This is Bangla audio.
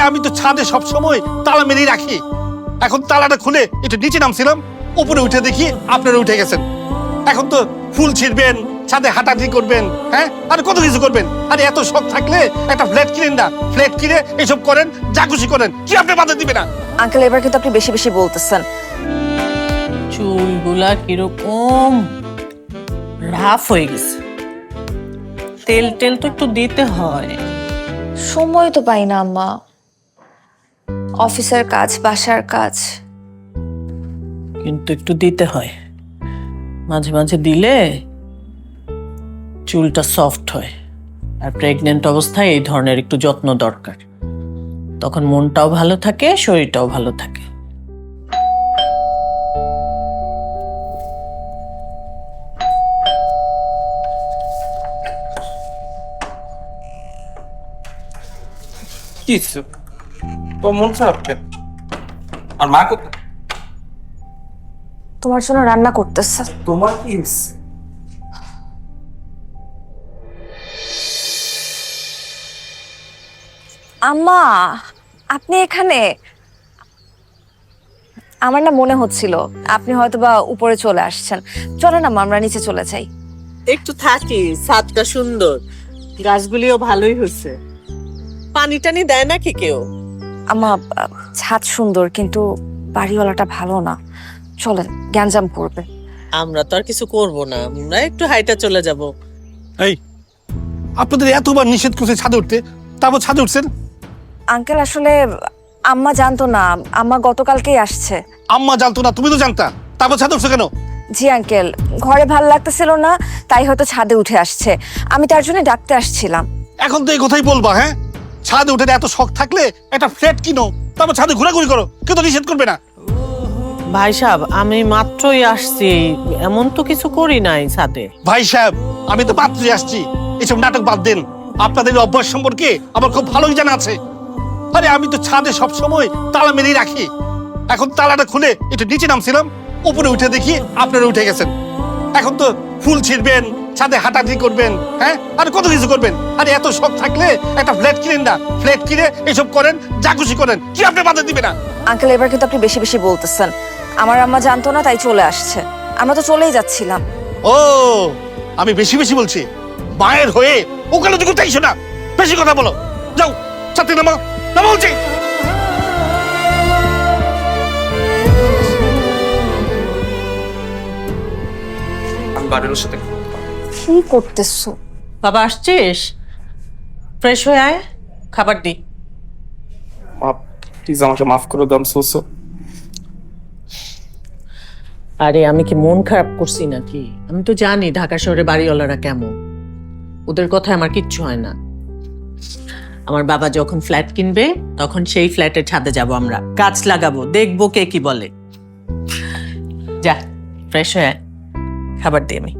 আমি তো ছাদে সব সময় তালা মেরেই রাখি। এখন তালাটা খুলে একটু নিচে নামছিলাম, উপরে উঠে দেখি আপনারা উঠে গেছেন। এখন তো ফুল ছিঁড়বেন, ছাদে হাঁটাহাঁটি করবেন, হ্যাঁ আর কত কিছু করবেন। আরে এত শখ থাকলে একটা ফ্ল্যাট কিনেন না, ফ্ল্যাট কিনে এসব করেন, যা খুশি করেন, কি আপনি বাধা দিবে না? আঙ্কেল এবার কিন্তু আপনি বেশি বেশি বলতেছেন। চুলগুলা কিরকম রাফ হয়ে গেছে, তেল টেল তো একটু দিতে হয়। সময় তো পাই না আম্মা, অফিসের কাজ, বাসার কাজ। কিন্তু একটু দিতে হয়, মাঝে মাঝে দিলে চুলটা সফট হয়। আর প্রেগনেন্ট অবস্থায় এই ধরনের একটু যত্ন দরকার, তখন মনটাও ভালো থাকে, শরীরটাও ভালো থাকে। কিছু তো মন খারাপ কেন? আর মা কোথায়? তোমার জন্য রান্না করতেছে। তোমার কি? আম্মা আপনি এখানে? আমার না মনে হচ্ছিল আপনি হয়তোবা উপরে চলে আসছেন। চলো না আমরা নিচে চলে যাই। একটু থাকি, ছাদটা সুন্দর, গাছগুলিও ভালোই হয়েছে। পানি টানি দেয় নাকি কেউ? আম্মা ছাদ সুন্দর কিন্তু বাড়িওয়ালাটা ভালো না, চলেন, গ্যাঞ্জাম করবে। আমরা তো আর কিছু করব না, আমরা একটু হাইটা চলে যাব। এই আপনাদের এতবার নিষেধ করছে ছাদে উঠতে, তারপর ছাদে উঠছেন? আঙ্কেল আসলে আম্মা জানতো না, আম্মা গতকালকেই আসছে। আম্মা জানতো না, তুমি তো জানতা, তারপর ছাদে উঠছো কেন? জি আঙ্কেল, ঘরে ভালো লাগতেছিল না, তাই হয়তো ছাদে উঠে আসছে। আমি তার জন্য ডাকতে আসছিলাম। এখন তো এই কথাই বলবা? হ্যাঁ, ছাদে উঠে এত শখ থাকলে একটা ফ্ল্যাট কিনো, তারপর ছাদে ঘোরাঘুরি করো, কেউ তো নিষেধ করবে না। ভাই সাহেব, আমি মাত্রই আসছি, এমন তো কিছু করি নাই ছাদে। ভাই সাহেব, আমি তো পাত্রে আসছি, এসব নাটক বাদ দেন। আপনাদের এই অভ্যাস সম্পর্কে আমার খুব ভালোই জানা আছে। আরে আমি তো ছাদে সব সময় তালা মেরেই রাখি। এখন তালাটা খুলে একটু নিচে নামছিলাম, উপরে উঠে দেখি আপনারা উঠে গেছেন। এখন তো ফুল ছিঁড়বেন, ছাদে হাঁটাহাঁটি করবেন, হ্যাঁ আর কত কিছু করবেন। আরে এত শখ থাকলে একটা ফ্ল্যাট কিনেন না, ফ্ল্যাট কিনে এসব করেন, যা খুশি করেন, কি আপনি বাধা দিবে না? আঙ্কেল এবার কিন্তু আপনি বেশি বেশি বলতেছেন। আমার আম্মা জানতো না, তাই চলে আসছে। আমরা তো চলেই যাচ্ছিলাম। ও, আমি বেশি বেশি বলছি? মায়ের হয়ে ওকালতি করতে আইসো না, বেশি কথা বলো। যাও ছাত্রী নামা, নামা বলছি। আমি বাড়ির সাথে কি করতেছো? বাবা আসছিস? ফ্রেশ হয়ে আয়, খাবার দি। মাফ, প্লিজ আমাকে মাফ করে দাও, সোসো। আরে আমি কি মন খারাপ করছি নাকি? আমি তো জানি ঢাকা শহরে বাড়িওয়ালারা কেমন, ওদের কথায় আমার কিচ্ছু হয় না। আমার বাবা যখন ফ্ল্যাট কিনবে তখন সেই ফ্ল্যাটের ছাদে যাব, আমরা গাছ লাগাবো, দেখবো কে কি বলে। যা ফ্রেশ হয়ে আয়, খাবার দিই আমি।